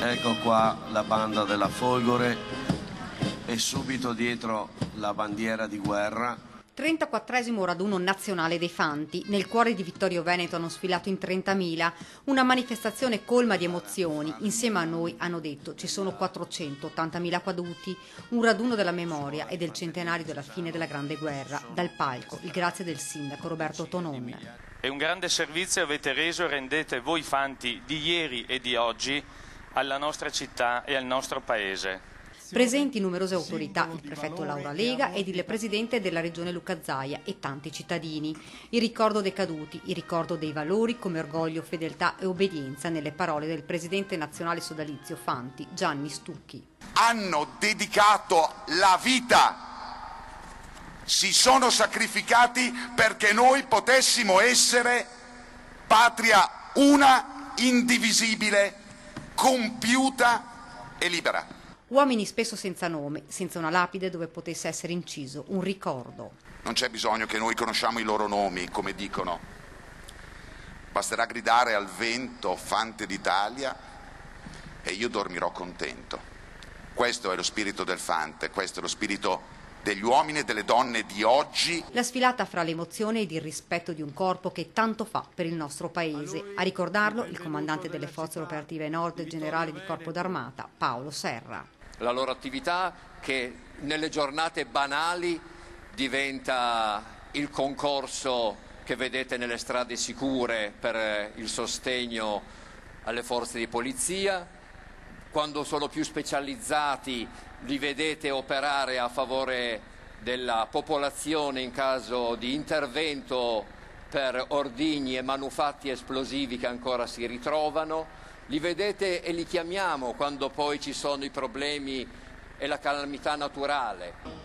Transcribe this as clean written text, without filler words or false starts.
Ecco qua la banda della Folgore e subito dietro la bandiera di guerra. 34esimo raduno nazionale dei Fanti. Nel cuore di Vittorio Veneto hanno sfilato in 30.000, una manifestazione colma di emozioni. Insieme a noi, hanno detto, ci sono 480.000 caduti, un raduno della memoria e del centenario della fine della Grande Guerra. Dal palco, il grazie del sindaco Roberto Tonon. E un grande servizio avete reso e rendete voi Fanti di ieri e di oggi alla nostra città e al nostro paese. Presenti numerose autorità, il prefetto Laura Lega ed il presidente della regione Luca Zaia e tanti cittadini. Il ricordo dei caduti, il ricordo dei valori come orgoglio, fedeltà e obbedienza nelle parole del presidente nazionale sodalizio Fanti, Gianni Stucchi. Hanno dedicato la vita, si sono sacrificati perché noi potessimo essere patria una, indivisibile, compiuta e libera. Uomini spesso senza nome, senza una lapide dove potesse essere inciso un ricordo. Non c'è bisogno che noi conosciamo i loro nomi, come dicono. Basterà gridare al vento Fante d'Italia e io dormirò contento. Questo è lo spirito del Fante, questo è lo spirito degli uomini e delle donne di oggi. La sfilata fra l'emozione ed il rispetto di un corpo che tanto fa per il nostro paese. A ricordarlo il comandante delle forze operative Nord, generale di Corpo d'Armata, Paolo Serra. La loro attività che nelle giornate banali diventa il concorso che vedete nelle strade sicure per il sostegno alle forze di polizia. Quando sono più specializzati li vedete operare a favore della popolazione in caso di intervento per ordigni e manufatti esplosivi che ancora si ritrovano. Li vedete e li chiamiamo quando poi ci sono i problemi e la calamità naturale.